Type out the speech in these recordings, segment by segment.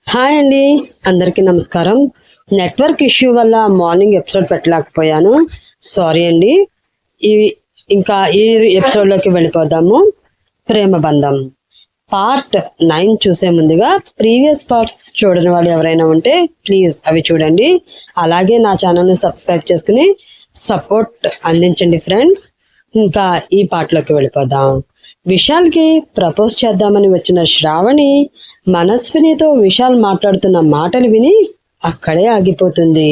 Hi అండి, అందరికీ నమస్కారం. నెట్వర్క్ ఇష్యూ వల్ల మార్నింగ్ ఎపిసోడ్ పెట్టలేకపోయాను. సారీ అండి. ఈ ఈ ఎపిసోడ్లోకి వెళ్ళిపోదాము. ప్రేమ బంధం పార్ట్ 9 చూసే ముందుగా ప్రీవియస్ పార్ట్స్ చూడని వాళ్ళు ఎవరైనా ఉంటే ప్లీజ్ అవి చూడండి. అలాగే నా ఛానల్ని సబ్స్క్రైబ్ చేసుకుని సపోర్ట్ అందించండి ఫ్రెండ్స్. ఇంకా ఈ పార్ట్లోకి వెళ్ళిపోదాం. విశాల్కి ప్రపోజ్ చేద్దామని వచ్చిన శ్రావణి మనస్వినితో విశాల్ మాట్లాడుతున్న మాటలు విని అక్కడే ఆగిపోతుంది.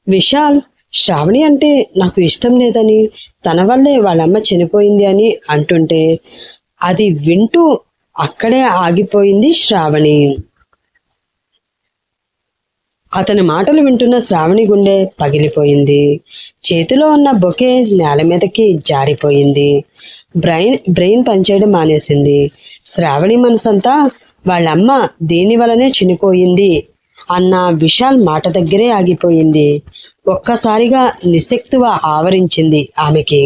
విశాల్ శ్రావణి అంటే నాకు ఇష్టం లేదని, తన వల్లే వాళ్ళమ్మ చనిపోయింది అని అంటుంటే అది వింటూ అక్కడే ఆగిపోయింది శ్రావణి. అతని మాటలు వింటున్న శ్రావణి గుండె పగిలిపోయింది. చేతిలో ఉన్న బొకే నేల మీదకి జారిపోయింది. బ్రెయిన్ పనిచేయడం మానేసింది. శ్రావణి మనసంతా వాళ్ళమ్మ దేని వలనే చనిపోయింది అన్న విశాల్ మాట దగ్గరే ఆగిపోయింది. ఒక్కసారిగా నిస్సక్తువ ఆవరించింది ఆమెకి.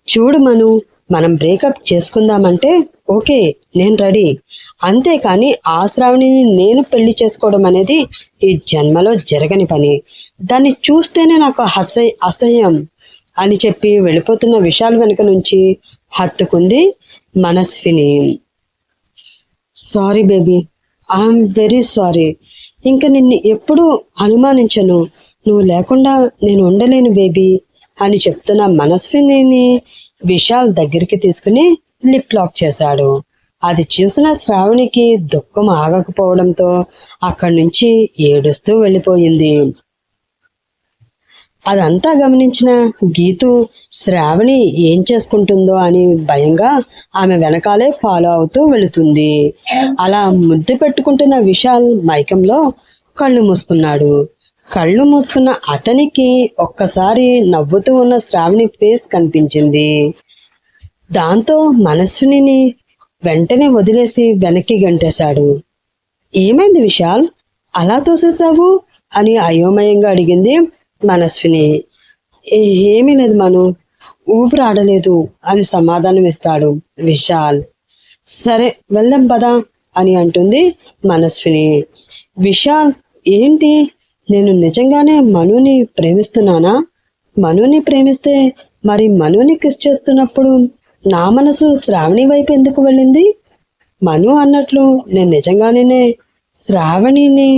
చూడు మను, మనం బ్రేకప్ చేసుకుందామంటే ఓకే, నేను రెడీ. అంతేకాని ఆ శ్రావణిని నేను పెళ్లి చేసుకోవడం అనేది ఈ జన్మలో జరగని పని. దాన్ని చూస్తేనే నాకు అసహ్యం అని చెప్పి వెళ్ళిపోతున్న విశాల్ వెనుక నుంచి హత్తుకుంది Manasvini. Sorry baby, I'm very sorry. ఇంకా నిన్ను ఎప్పుడూ అనుమానించను. నువ్వు లేకుండా నేను ఉండలేను బేబీ అని చెప్తున్న మనస్విని విశాల్ దగ్గరికి తీసుకుని లిప్ లాక్ చేశాడు. అది చూసిన శ్రావణికి దుఃఖం ఆగకపోవడంతో అక్కడి నుంచి ఏడుస్తూ వెళ్ళిపోయింది. అదంతా గమనించిన గీతు శ్రావణి ఏం చేసుకుంటుందో అని భయంగా ఆమె వెనకాలే ఫాలో అవుతూ వెళుతుంది. అలా ముద్దు పెట్టుకుంటున్న విశాల్ మైకంలో కళ్ళు మూసుకున్నాడు. కళ్ళు మూసుకున్న అతనికి ఒక్కసారి నవ్వుతూ ఉన్న శ్రావణి ఫేస్ కనిపించింది. దాంతో మనస్విని వెంటనే వదిలేసి వెనక్కి గంటేశాడు. ఏమైంది విశాల్, అలా తోసేశావు అని అయోమయంగా అడిగింది మనస్విని. ఏమీ లేదు మను, ఊపిరి ఆడలేదు అని సమాధానం ఇస్తాడు విశాల్. సరే వెళ్దాం పదా అని అంటుంది మనస్విని. విశాల్, ఏంటి, నేను నిజంగానే మనుని ప్రేమిస్తున్నానా? మనుని ప్రేమిస్తే మరి మనుని కిస్ చేస్తున్నప్పుడు నా మనసు శ్రావణి వైపు ఎందుకు వెళ్ళింది? మను అన్నట్లు నేను నిజంగానే శ్రావణిని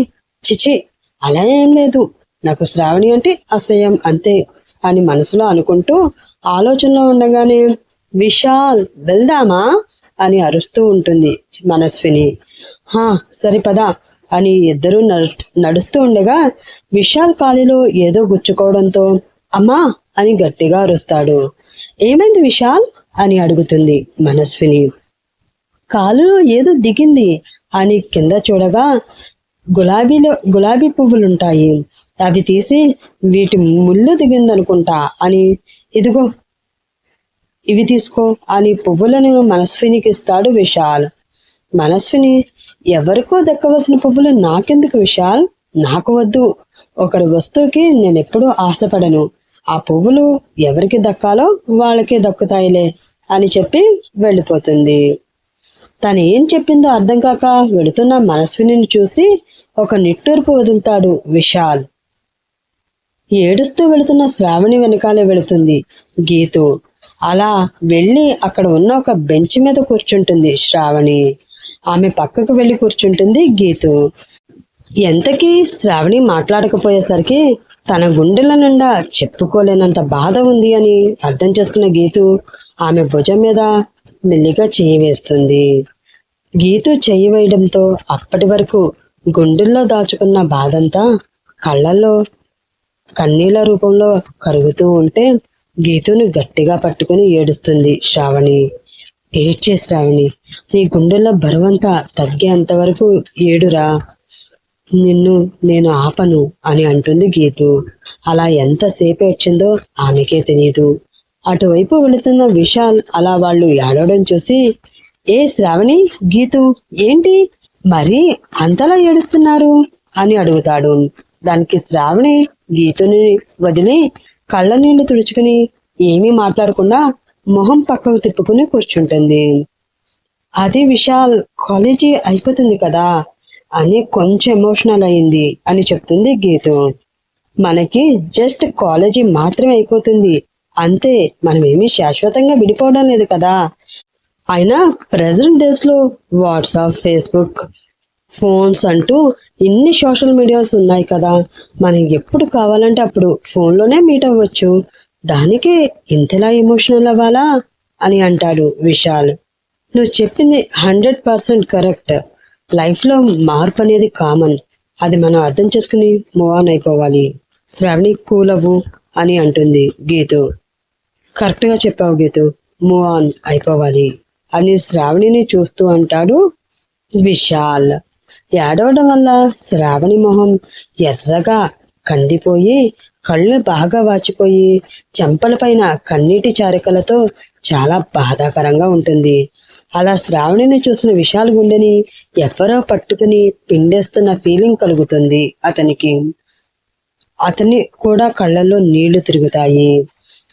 చిచి అలా ఏం లేదు, నాకు శ్రావణి అంటే అసహ్యం అంతే అని మనసులో అనుకుంటూ ఆలోచనలో ఉండగానే విశాల్ వెళ్దామా అని అరుస్తూ ఉంటుంది మనస్విని. సరిపదా అని ఇద్దరూ నడుస్తూ ఉండగా విశాల్ కాలిలో ఏదో గుచ్చుకోవడంతో అమ్మా అని గట్టిగా అరుస్తాడు. ఏమైంది విశాల్ అని అడుగుతుంది మనస్విని. కాలులో ఏదో దిగింది అని కింద చూడగా గులాబీ పువ్వులుంటాయి, అవి తీసి వీటి ముళ్ళు దిగిందనుకుంటా అని, ఇదిగో ఇవి తీసుకో అని పువ్వులను మనస్వినికి ఇస్తాడు విశాల్. మనస్విని, ఎవరికో దక్కవలసిన పువ్వులు నాకెందుకు విశాల్, నాకు వద్దు. ఒకరి వస్తువుకి నేనెప్పుడూ ఆశపడను. ఆ పువ్వులు ఎవరికి దక్కాలో వాళ్ళకే దక్కుతాయిలే అని చెప్పి వెళ్ళిపోతుంది. తను ఏం చెప్పిందో అర్థం కాక వెళుతున్న మనస్విని చూసి ఒక నిట్టూర్పు వదులుతాడు విశాల్. ఏడుస్తూ వెళుతున్న శ్రావణి వెనకాలే వెళుతుంది గీతు. అలా వెళ్ళి అక్కడ ఉన్న ఒక బెంచ్ మీద కూర్చుంటుంది శ్రావణి. ఆమె పక్కకు వెళ్ళి కూర్చుంటుంది గీతు. ఎంతకీ శ్రావణి మాట్లాడకపోయేసరికి తన గుండెల నిండా చెప్పుకోలేనంత బాధ ఉంది అని అర్థం చేసుకున్న గీతు ఆమె భుజం మీద మెల్లిగా చెయ్యి వేస్తుంది. గీతు చెయ్యి వేయడంతో అప్పటి వరకు గుండెల్లో దాచుకున్న బాధంతా కళ్ళల్లో కన్నీళ్ల రూపంలో కరుగుతూ ఉంటే గీతును గట్టిగా పట్టుకుని ఏడుస్తుంది శ్రావణి. ఏడ్చే శ్రావణి, నీ గుండెల్లో బరువంతా తగ్గేంత వరకు ఏడురా, నిన్ను నేను ఆపను అని అంటుంది గీతు. అలా ఎంతసేపు ఏడ్చిందో ఆమెకే తెలియదు. అటువైపు వెళుతున్న విశాల్ అలా వాళ్ళు ఏడవడం చూసి, ఏ శ్రావణి, గీతు ఏంటి మరీ అంతలా ఏడుస్తున్నారు అని అడుగుతాడు. దానికి శ్రావణి గీతుని వదిలి కళ్ళ నీళ్లు తుడుచుకుని ఏమీ మాట్లాడకుండా మొహం పక్కకు తిప్పుకుని కూర్చుంటుంది. అది విశాల్ కాలేజీ అయిపోతుంది కదా అని కొంచెం ఎమోషనల్ అయింది అని చెప్తుంది గీతు. మనకి జస్ట్ కాలేజీ మాత్రమే అయిపోతుంది అంతే, మనమేమీ శాశ్వతంగా విడిపోవడం లేదు కదా. అయినా ప్రెసెంట్ డేస్ లో వాట్సాప్, ఫేస్బుక్, ఫోన్స్ అంటూ ఇన్ని సోషల్ మీడియాస్ ఉన్నాయి కదా, మనకి ఎప్పుడు కావాలంటే అప్పుడు ఫోన్లోనే మీట్ అవ్వచ్చు, దానికే ఇంతలా ఎమోషనల్ అవ్వాలా అని అంటాడు విశాల్. నువ్వు చెప్పింది 100% కరెక్ట్. లైఫ్లో మార్పు అనేది కామన్, అది మనం అర్థం చేసుకుని మూవ్ ఆన్ అయిపోవాలి. శ్రావణి కూల్ అవ్వు అని అంటుంది గీతు. కరెక్ట్గా చెప్పావు గీతు, మూవ్ ఆన్ అయిపోవాలి అని శ్రావణిని చూస్తూ అంటాడు విశాల్. ఏడవడం వల్ల శ్రావణి మొహం ఎర్రగా కందిపోయి కళ్ళు బాగా వాచిపోయి చెంపల పైన కన్నీటి చారికలతో చాలా బాధాకరంగా ఉంటుంది. అలా శ్రావణిని చూసిన విశాల్ గుండెని ఎవరో పట్టుకుని పిండేస్తున్న ఫీలింగ్ కలుగుతుంది అతనికి. అతని కూడా కళ్ళల్లో నీళ్లు తిరుగుతాయి.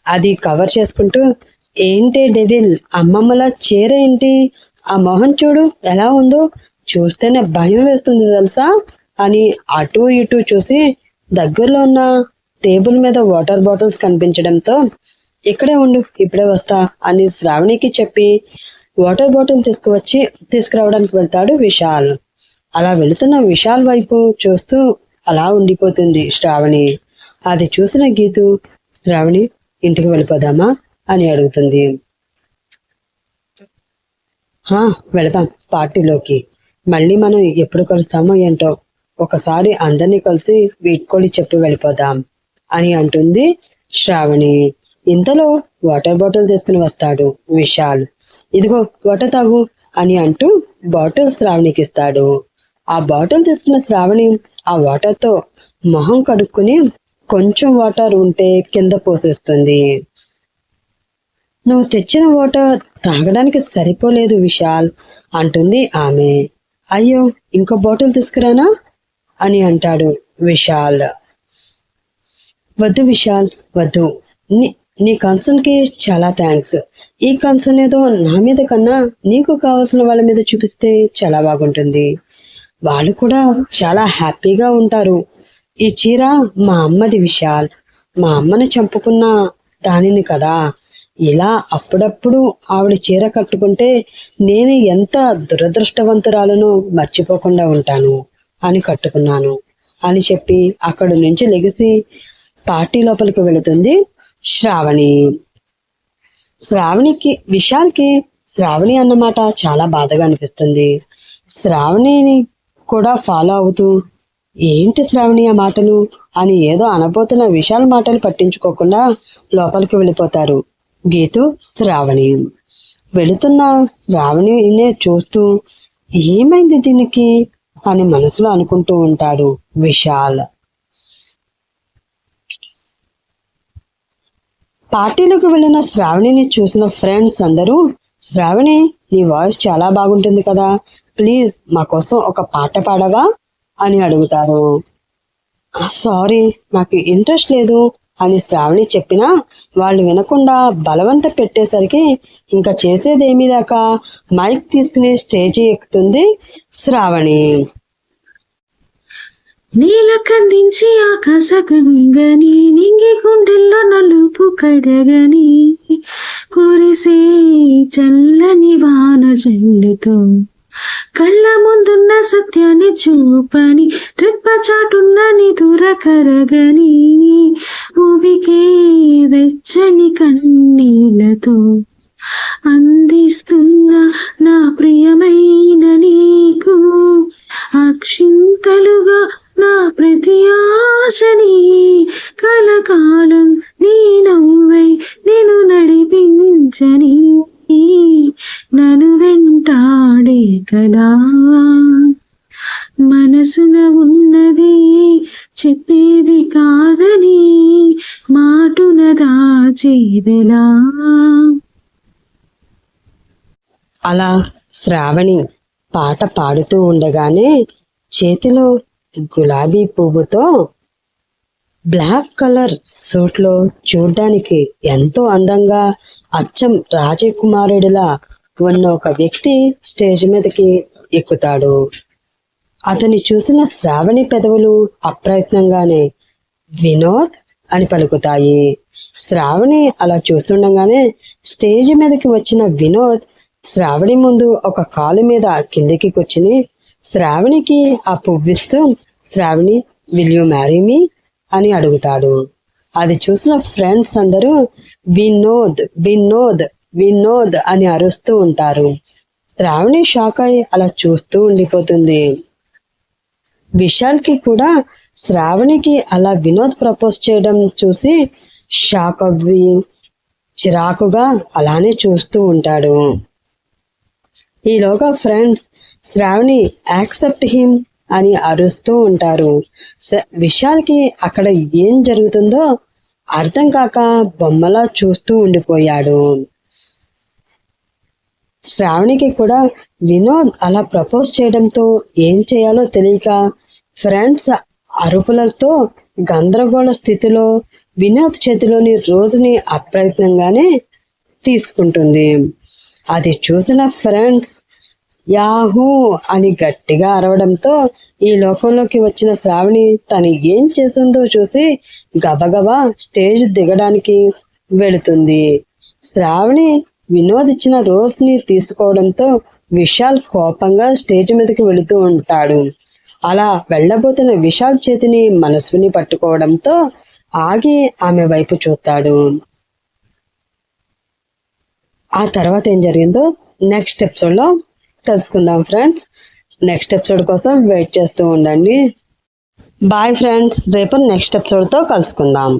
అది కవర్ చేసుకుంటూ, ఏంటి డెవిల్, అమ్మమ్మలా చీర ఏంటి, ఆ మొహం చూడు ఎలా ఉందో, చూస్తేనే భయం వేస్తుంది తెలుసా అని అటు ఇటు చూసి దగ్గరలో ఉన్న టేబుల్ మీద వాటర్ బాటిల్స్ కనిపించడంతో ఇక్కడే ఉండు ఇప్పుడే వస్తా అని శ్రావణికి చెప్పి వాటర్ బాటిల్ తీసుకురావడానికి వెళ్తాడు విశాల్. అలా వెళుతున్న విశాల్ వైపు చూస్తూ అలా ఉండిపోతుంది శ్రావణి. అది చూసిన గీతు, శ్రావణి ఇంటికి వెళ్ళిపోదామా అని అడుగుతుంది. వెళదాం పార్టీలోకి, మళ్ళీ మనం ఎప్పుడు కలుస్తామో ఏంటో, ఒకసారి అందరినీ కలిసి వీడ్కోడి చెప్పి వెళ్ళిపోదాం అని అంటుంది శ్రావణి. ఇంతలో వాటర్ బాటిల్ తీసుకుని వస్తాడు విశాల్. ఇదిగో వాటర్ తాగు అని అంటూ బాటిల్ శ్రావణికి ఇస్తాడు. ఆ బాటిల్ తీసుకున్న శ్రావణి ఆ వాటర్తో మొహం కడుక్కుని కొంచెం వాటర్ ఉంటే కింద పోసేస్తుంది. నువ్వు తెచ్చిన వాటర్ తాగడానికి సరిపోలేదు విశాల్ అంటుంది ఆమె. అయ్యో, ఇంకో బాటిల్ తీసుకురానా అని అంటాడు విశాల్. వద్దు విశాల్ వద్దు, నీ కన్సర్న్ కి చాలా థ్యాంక్స్. ఈ కన్సర్న్ ఏదో నా మీద కన్నా నీకు కావాల్సిన వాళ్ళ మీద చూపిస్తే చాలా బాగుంటుంది, వాళ్ళు కూడా చాలా హ్యాపీగా ఉంటారు. ఈ చీర మా అమ్మది విశాల్, మా అమ్మని చంపుకున్న దానిని కదా, ఇలా అప్పుడప్పుడు ఆవిడ చీర కట్టుకుంటే నేను ఎంత దురదృష్టవంతురాలను మర్చిపోకుండా ఉంటాను అని కట్టుకున్నాను అని చెప్పి అక్కడి నుంచి లెగిసి పార్టీ లోపలికి వెళుతుంది శ్రావణి. విశాల్కి శ్రావణి అన్నమాట చాలా బాధగా అనిపిస్తుంది. శ్రావణిని కూడా ఫాలో అవుతూ, ఏంటి శ్రావణి ఆ మాటలు అని ఏదో అనబోతున్న విశాల్ మాటలు పట్టించుకోకుండా లోపలికి వెళ్ళిపోతారు గీతు, శ్రావణి. వెళుతున్న శ్రావణినే చూస్తూ ఏమైంది దీనికి అని మనసులో అనుకుంటూ ఉంటాడు విశాల్. పార్టీలోకి వెళ్ళిన శ్రావణిని చూసిన ఫ్రెండ్స్ అందరూ, శ్రావణి నీ వాయిస్ చాలా బాగుంటుంది కదా, ప్లీజ్ మా కోసం ఒక పాట పాడవా అని అడుగుతారు. సారీ, నాకు ఇంట్రెస్ట్ లేదు అని శ్రావణి చెప్పినా వాళ్ళు వినకుండా బలవంత పెట్టేసరికి ఇంకా చేసేదేమీ లేక మైక్ తీసుకుని స్టేజి ఎక్కుతుంది శ్రావణి. నీల కందించి ఆకాశగంగని నింగి గుండెల్లో నలుపు కడగని కురిసే చల్లని వాన జల్లుతో కళ్ళ ముందున్న సత్యాన్ని చూపని రెప్పచాటున్న నిదుర కరగని ఊబికే వెచ్చని కన్నీళ్లతో అందిస్తున్న నా ప్రియమైన నీకు అక్షింతలుగా నా ప్రతి ఆశని కలకాలం నీ నవ్వై నేను నడిపించని నన్ను వెంటాడే కదా మనసున ఉన్నది చెప్పేది కాదని మాటున దాచేదెలా. అలా శ్రావణి పాట పాడుతూ ఉండగానే చేతిలో గులాబీ పువ్వుతో బ్లాక్ కలర్ సూట్లో చూడ్డానికి ఎంతో అందంగా అచ్చం రాజకుమారుడిలా ఉన్న ఒక వ్యక్తి స్టేజ్ మీదకి ఎక్కుతాడు. అతన్ని చూసిన శ్రావణి పెదవులు అప్రయత్నంగానే వినోద్ అని పలుకుతాయి. శ్రావణి అలా చూస్తుండగానే స్టేజ్ మీదకి వచ్చిన వినోద్ శ్రావణి ముందు ఒక కాలు మీద కిందికి కూర్చుని శ్రావణికి ఆ పువ్విస్తూ, Shravani will you marry me అని అడుగుతాడు. అది చూసిన ఫ్రెండ్స్ అందరూ వినోద్ వినోద్ వినోద్ అని అరుస్తూ ఉంటారు. శ్రావణి షాక్ అయి అలా చూస్తూ ఉండిపోతుంది. విశాల్కి కూడా శ్రావణికి అలా వినోద్ ప్రపోజ్ చేయడం చూసి షాక్ అవ్వి చిరాకుగా అలానే చూస్తూ ఉంటాడు. ఈలోగా ఫ్రెండ్స్ శ్రావణి యాక్సెప్ట్ హిమ్ అని అరుస్తూ ఉంటారు. విశాల్కి అక్కడ ఏం జరుగుతుందో అర్థం కాక బొమ్మలా చూస్తూ ఉండిపోయాడు. శ్రావణికి కూడా వినోద్ అలా ప్రపోజ్ చేయడంతో ఏం చేయాలో తెలియక ఫ్రెండ్స్ అరుపులతో గందరగోళ స్థితిలో వినోద్ చేతిలోని రోజుని అప్రయత్నంగానే తీసుకుంటుంది. అది చూసిన ఫ్రెండ్స్ యాహూ అని గట్టిగా అరవడంతో ఈ లోకంలోకి వచ్చిన శ్రావణి తను ఏం చేసిందో చూసి గబగబా స్టేజ్ దిగడానికి వెళుతుంది. శ్రావణి వినోద్ ఇచ్చిన రోజ్ని తీసుకోవడంతో విశాల్ కోపంగా స్టేజ్ మీదకి వెళుతూ ఉంటాడు. అలా వెళ్ళబోతున్న విశాల్ చేతిని మనస్విని పట్టుకోవడంతో ఆగి ఆమె వైపు చూస్తాడు. ఆ తర్వాత ఏం జరిగిందో నెక్స్ట్ ఎపిసోడ్లో తెలుసుకుందాం ఫ్రెండ్స్. నెక్స్ట్ ఎపిసోడ్ కోసం వెయిట్ చేస్తూ ఉండండి. బాయ్ ఫ్రెండ్స్, రేపు నెక్స్ట్ ఎపిసోడ్తో కలుసుకుందాం.